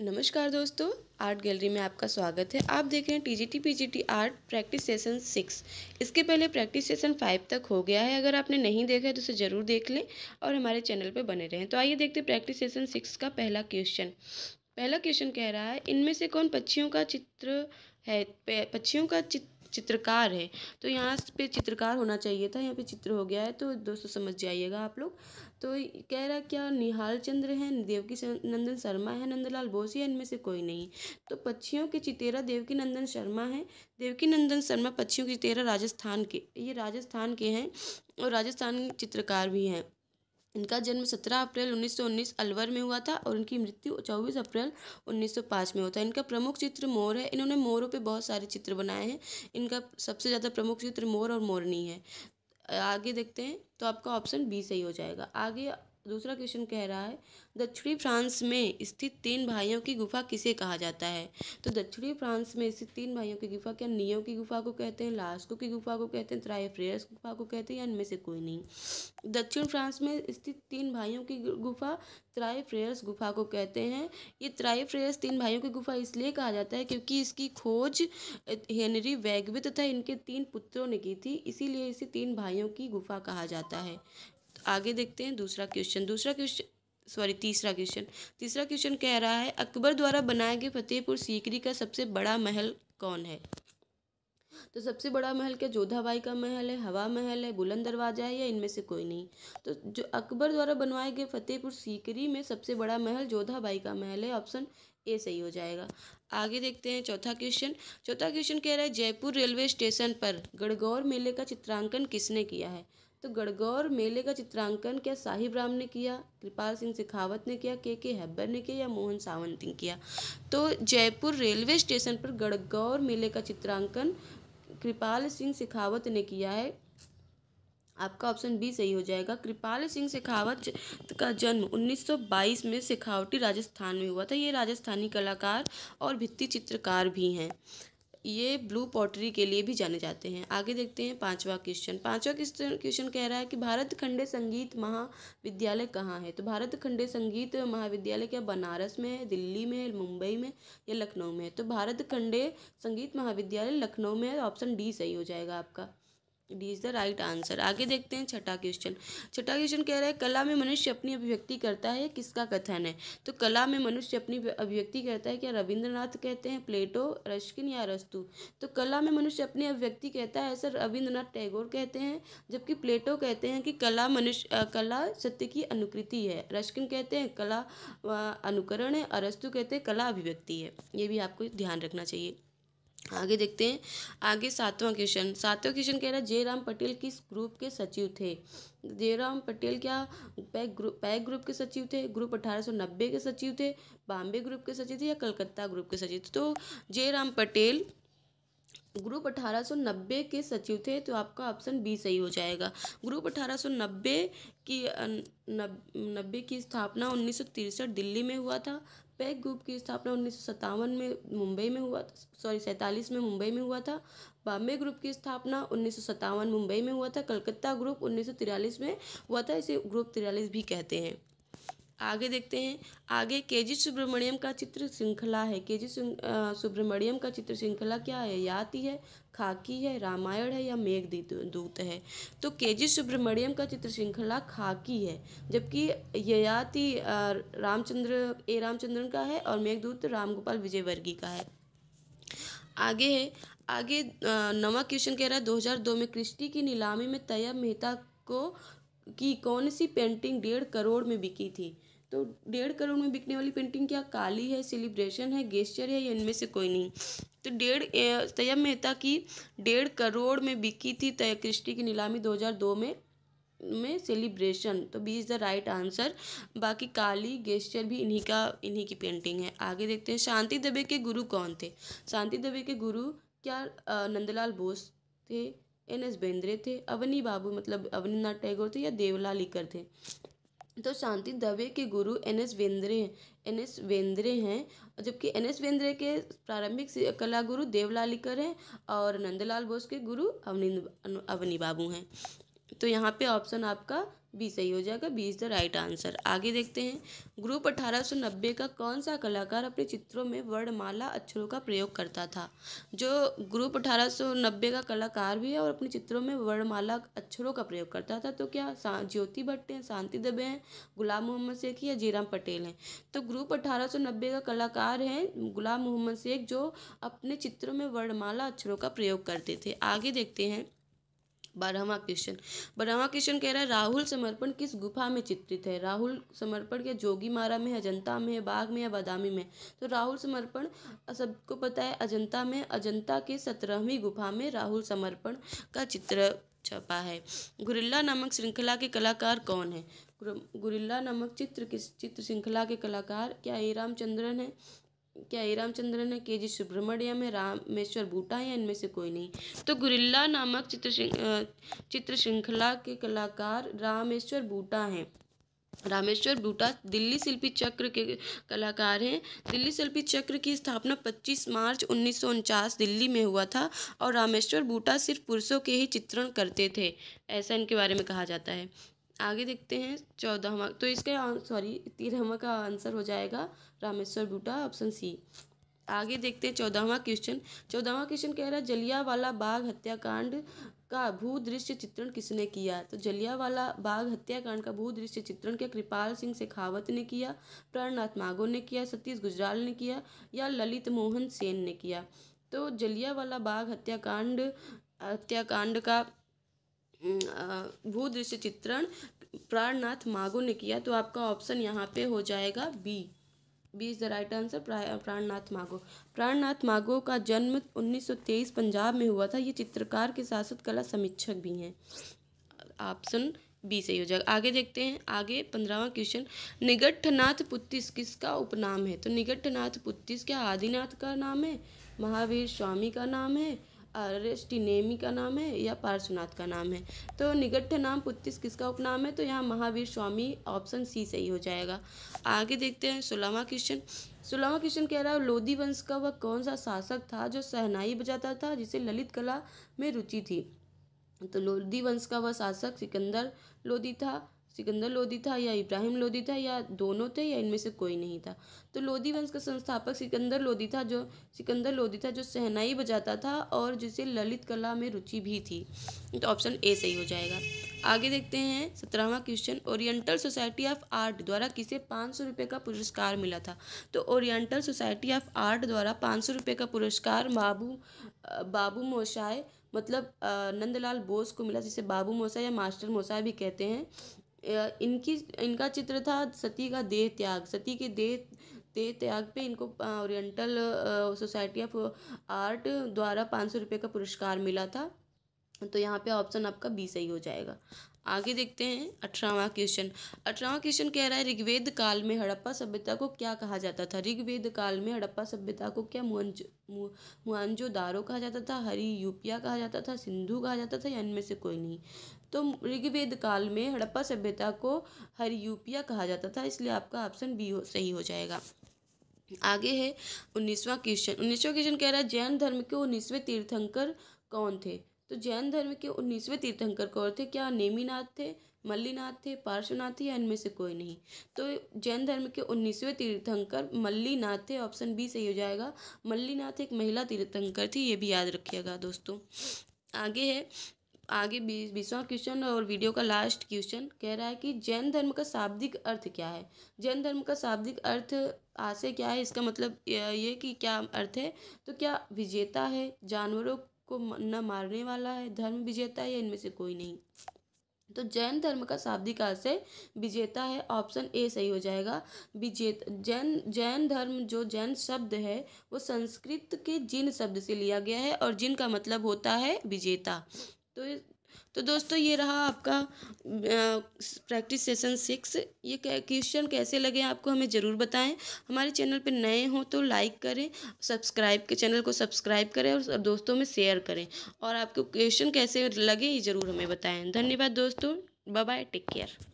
नमस्कार दोस्तों, art gallery में आपका स्वागत है। आप देख रहे हैं TGT PGT art practice session 6। इसके पहले प्रैक्टिस सेशन 5 तक हो गया है। अगर आपने नहीं देखा है तो उसे ज़रूर देख लें और हमारे चैनल पर बने रहें। तो आइए देखते हैं प्रैक्टिस सेशन 6 का पहला क्वेश्चन। पहला क्वेश्चन कह रहा है, इनमें से कौन पक्षियों का चित्र है, पक्षियों का चित्रकार है। तो यहाँ पे चित्रकार होना चाहिए था, यहाँ पे चित्र हो गया है। तो दोस्तों समझ जाइएगा आप लोग। तो कह रहा है क्या निहाल चंद्र है, देवकी नंदन शर्मा है, नंदलाल बोस या इनमें से कोई नहीं। तो पक्षियों के चितेरा देवकी नंदन शर्मा है। देवकी नंदन शर्मा पक्षियों के चितेरा राजस्थान के, ये राजस्थान के हैं और राजस्थान चित्रकार भी हैं। इनका जन्म 17 अप्रैल 1919 अलवर में हुआ था और इनकी मृत्यु 24 अप्रैल 1905 में होता है। इनका प्रमुख चित्र मोर है। इन्होंने मोरों पे बहुत सारे चित्र बनाए हैं। इनका सबसे ज़्यादा प्रमुख चित्र मोर और मोरनी है। आगे देखते हैं, तो आपका ऑप्शन बी सही हो जाएगा। आगे दूसरा क्वेश्चन कह रहा है, दक्षिणी फ्रांस में स्थित 3 भाइयों की गुफा किसे कहा जाता है। तो दक्षिणी फ्रांस में स्थित 3 भाइयों की गुफा क्या नियो की गुफा को कहते हैं, लास्को की गुफा को कहते हैं, त्राइफ्रेयर्स गुफा को कहते हैं या इनमें से कोई नहीं। दक्षिण फ्रांस में स्थित 3 भाइयों की गुफा त्राइफ्रेयर्स गुफा को कहते हैं। ये त्राइफ्रेयर्स 3 भाइयों की गुफा इसलिए कहा जाता है क्योंकि इसकी खोज हेनरी वेगवे तथा इनके 3 पुत्रों ने की थी, इसीलिए इसे 3 भाइयों की गुफा कहा जाता है। आगे देखते हैं तीसरा क्वेश्चन। तीसरा क्वेश्चन कह रहा है, अकबर द्वारा बनाए गए फतेहपुर सीकरी का सबसे बड़ा महल कौन है। तो सबसे बड़ा महल क्या जोधाबाई का महल है, हवा महल है, बुलंद दरवाजा है या इनमें से कोई नहीं। तो जो अकबर द्वारा बनवाए गए फतेहपुर सीकरी में सबसे बड़ा महल जोधाबाई का महल है। ऑप्शन ए सही हो जाएगा। आगे देखते हैं चौथा क्वेश्चन कह रहा है, जयपुर रेलवे स्टेशन पर गणगौर मेले का चित्रांकन किसने किया है। तो गणगौर मेले का चित्रांकन क्या साहिब राम ने किया, कृपाल सिंह शेखावत ने किया, के हैब्बर ने किया या मोहन सावंत ने किया। तो जयपुर रेलवे स्टेशन पर गणगौर मेले का चित्रांकन कृपाल सिंह शेखावत ने किया है। आपका ऑप्शन बी सही हो जाएगा। कृपाल सिंह शेखावत का जन्म 1922 में शेखावटी राजस्थान में हुआ था। ये राजस्थानी कलाकार और भित्ति चित्रकार भी हैं। ये ब्लू पॉटरी के लिए भी जाने जाते हैं। आगे देखते हैं पांचवा क्वेश्चन कह रहा है कि भारत खंडे संगीत महाविद्यालय कहाँ है। तो भारत खंडे संगीत महाविद्यालय क्या बनारस में है, दिल्ली में है, मुंबई में या लखनऊ में है। तो भारत खंडे संगीत महाविद्यालय लखनऊ में है। ऑप्शन डी सही हो जाएगा आपका। D is the right answer. आगे देखते हैं छठा क्वेश्चन कह रहा है, कला में मनुष्य अपनी अभिव्यक्ति करता है, किसका कथन है। तो कला में मनुष्य अपनी अभिव्यक्ति करता है क्या रविंद्रनाथ कहते हैं, प्लेटो, रस्किन या अरस्तु। तो कला में मनुष्य अपनी अभिव्यक्ति कहता है ऐसा रविंद्रनाथ टैगोर कहते हैं, जबकि प्लेटो कहते हैं कि कला सत्य की अनुकृति है। रस्किन कहते हैं कला अनुकरण है, अरस्तु कहते हैं कला अभिव्यक्ति है। ये भी आपको ध्यान रखना चाहिए। आगे देखते हैं। आगे सातवां क्वेश्चन कह रहा है, जयराम पटेल किस ग्रुप के सचिव थे। जयराम पटेल क्या पैक ग्रुप के सचिव थे, ग्रुप 1890 के सचिव थे, बॉम्बे ग्रुप के सचिव थे या कलकत्ता ग्रुप के सचिव थे। तो जयराम पटेल ग्रुप 1890 के सचिव थे। तो आपका ऑप्शन बी सही हो जाएगा। ग्रुप 1890 की नब्बे की स्थापना 1963 दिल्ली में हुआ था। पैक ग्रुप की स्थापना 1957 में मुंबई में हुआ, 47 में मुंबई में हुआ था। बॉम्बे ग्रुप की स्थापना 1957 मुंबई में हुआ था। कलकत्ता ग्रुप 1943 में हुआ था। इसे ग्रुप 43 भी कहते हैं। आगे देखते हैं। आगे केजी सुब्रमण्यम का चित्र श्रृंखला है। केजी सुब्रमण्यम का चित्र श्रृंखला क्या है, याति है, खाकी है, रामायण है या मेघदूत है। तो केजी सुब्रमण्यम का चित्र श्रृंखला खाकी है, जबकि ययाति रामचंद्रन का है और मेघदूत रामगोपाल विजयवर्गीय का है। आगे नवा क्वेश्चन कह रहा है, 2002 में क्रिस्टी की नीलामी में तैयब मेहता की कौन सी पेंटिंग 1.5 करोड़ में बिकी थी। तो 1.5 करोड़ में बिकने वाली पेंटिंग क्या काली है, सेलिब्रेशन है, गेस्चर है या इनमें से कोई नहीं। तो तैयब मेहता की 1.5 करोड़ में बिकी थी क्रिस्टी की नीलामी 2002 में सेलिब्रेशन। तो B is the right answer. बाकी काली गेस्चर भी इन्हीं की पेंटिंग है। आगे देखते हैं। शांति दबे के गुरु कौन थे। शांति दबे के गुरु क्या नंदलाल बोस थे, एन.एस. बेंद्रे थे, अवनी बाबू मतलब अवनीनाथ टैगोर थे या देवलाल लीकर थे। तो शांति दबे के गुरु एन.एस. बेंद्रे हैं, जबकि एन.एस. बेंद्रे के प्रारंभिक कला गुरु देवलाल लीकर हैं और नंदलाल बोस के गुरु अवनी बाबू हैं। तो यहाँ पे ऑप्शन आपका बी सही हो जाएगा, B is the right answer. आगे देखते हैं, ग्रुप 1890 का कौन सा कलाकार अपने चित्रों में वर्णमाला अक्षरों का प्रयोग करता था। जो ग्रुप 1890 का कलाकार भी है और अपने चित्रों में वर्णमाला अक्षरों का प्रयोग करता था, तो क्या ज्योति भट्ट हैं, शांति दबे हैं, गुलाम मोहम्मद शेख या जयराम पटेल हैं। तो ग्रुप 1890 का कलाकार हैं गुलाम मोहम्मद शेख, जो अपने चित्रों में वर्णमाला अक्षरों का प्रयोग करते थे। आगे देखते हैं 12वां क्वेश्चन। 12वां क्वेश्चन कह रहा है, राहुल समर्पण किस गुफा में चित्रित है। राहुल समर्पण क्या जोगीमारा में, अजंता में, बाग में या बादामी में। तो राहुल समर्पण सबको पता है अजंता में, अजंता के 17वीं गुफा में राहुल समर्पण का चित्र छपा है। गुरिल्ला नामक श्रृंखला के कलाकार कौन है। गुरिल्ला नामक चित्र श्रृंखला के कलाकार क्या ए रामचंद्रन है, क्या ए रामचंद्रन है, के जी सुब्रमण्यम है, रामेश्वर बूटा है या इनमें से कोई नहीं। तो गुरिल्ला नामक चित्र श्रृंखला के कलाकार रामेश्वर बूटा हैं। रामेश्वर बूटा दिल्ली शिल्पी चक्र के कलाकार हैं। दिल्ली शिल्पी चक्र की स्थापना 25 मार्च 1949 दिल्ली में हुआ था और रामेश्वर बूटा सिर्फ पुरुषों के ही चित्रण करते थे, ऐसा इनके बारे में कहा जाता है। आगे देखते हैं 14वां, तो इसका 13वां का आंसर हो जाएगा रामेश्वर बूटा, ऑप्शन सी। आगे देखते हैं 14वां क्वेश्चन। 14वां क्वेश्चन कह रहा है, जलियांवाला बाग हत्याकांड का भूदृश्य चित्रण किसने किया। तो जलियांवाला बाग हत्याकांड का भूदृश्य चित्रण क्या कृपाल सिंह शेखावत ने किया, प्राणनाथ मागो ने किया, सतीश गुजराल ने किया या ललित मोहन सेन ने किया। तो जलियांवाला बाग हत्याकांड का भूदृश्य चित्रण प्राणनाथ मागो ने किया। तो आपका ऑप्शन यहाँ पे हो जाएगा B is the right answer, Prannath Mago. Prannath मागो का जन्म 1923 पंजाब में हुआ था। ये चित्रकार के साथ साथ कला समीक्षक भी हैं, ऑप्शन बी सही हो जाएगा। आगे देखते हैं, आगे 15वां क्वेश्चन, निगट्ठनाथ पुत्तिस किसका उपनाम है। तो निगट्ठनाथ पुत्तिस क्या आदिनाथ का नाम है, महावीर स्वामी का नाम है, अरेस्टिनेमी का नाम है या पार्श्वनाथ का नाम है। तो निगट्ठनाम पुत्तिस किसका उपनाम है, तो यहाँ महावीर स्वामी, ऑप्शन सी सही हो जाएगा। आगे देखते हैं 16वां क्वेश्चन। 16वां क्वेश्चन कह रहा है, लोधी वंश का वह कौन सा शासक था जो शहनाई बजाता था, जिसे ललित कला में रुचि थी। तो लोधी वंश का वह शासक सिकंदर लोधी था या इब्राहिम लोधी था या दोनों थे या इनमें से कोई नहीं था। तो लोधी वंश का संस्थापक सिकंदर लोधी था जो शहनाई बजाता था और जिसे ललित कला में रुचि भी थी। तो ऑप्शन ए सही हो जाएगा। आगे देखते हैं 17वां question, oriental society of art द्वारा किसे 500 रुपये का पुरस्कार मिला था। तो ओरिएंटल सोसाइटी ऑफ आर्ट द्वारा 500 रुपये का पुरस्कार बाबू मोशाय मतलब नंदलाल बोस को मिला, जिसे बाबू मोशाय या मास्टर मोशाय भी कहते हैं। इनका चित्र था सती का देह त्याग। सती के देह त्याग पे इनको ओरिएंटल सोसाइटी ऑफ आर्ट द्वारा 500 रुपये का पुरस्कार मिला था। तो यहाँ पे ऑप्शन आपका बी सही हो जाएगा। आगे देखते हैं 18वां क्वेश्चन। 18वां क्वेश्चन कह रहा है, ऋग्वेद काल में हड़प्पा सभ्यता को क्या कहा जाता था। ऋग्वेद काल में हड़प्पा सभ्यता को क्या मोहनजोदारो कहा जाता था, हरियूपिया कहा जाता था, सिंधु कहा जाता था या इनमें से कोई नहीं। तो ऋग्वेद काल में हड़प्पा सभ्यता को हरियूपिया कहा जाता था, इसलिए आपका ऑप्शन बी सही हो जाएगा। आगे है 19वां क्वेश्चन। 19वां क्वेश्चन कह रहा है, जैन धर्म के 19वें तीर्थंकर कौन थे। तो जैन धर्म के 19वें तीर्थंकर कौन थे, क्या नेमिनाथ थे, मल्लीनाथ थे, पार्श्वनाथ थे या इनमें से कोई नहीं। तो जैन धर्म के 19वें तीर्थंकर मल्लीनाथ थे, ऑप्शन बी सही हो जाएगा। मल्लीनाथ एक महिला तीर्थंकर थी, ये भी याद रखिएगा दोस्तों। आगे 20वां क्वेश्चन और वीडियो का लास्ट क्वेश्चन कह रहा है कि जैन धर्म का शाब्दिक अर्थ क्या है। जैन धर्म का शाब्दिक अर्थ आशय क्या है, इसका मतलब ये कि क्या अर्थ है। तो क्या विजेता है, जानवरों को न मारने वाला है, धर्म विजेता है या इनमें से कोई नहीं। तो जैन धर्म का शाब्दिक अर्थ से विजेता है, ऑप्शन ए सही हो जाएगा। जैन धर्म जो जैन शब्द है वो संस्कृत के जिन शब्द से लिया गया है और जिन का मतलब होता है विजेता। तो दोस्तों ये रहा आपका प्रैक्टिस सेशन 6। ये क्वेश्चन कैसे लगे आपको हमें ज़रूर बताएं। हमारे चैनल पे नए हो तो लाइक करें, चैनल को सब्सक्राइब करें और दोस्तों में शेयर करें, और आपको क्वेश्चन कैसे लगे ये ज़रूर हमें बताएं। धन्यवाद दोस्तों, बाय बाय, टेक केयर।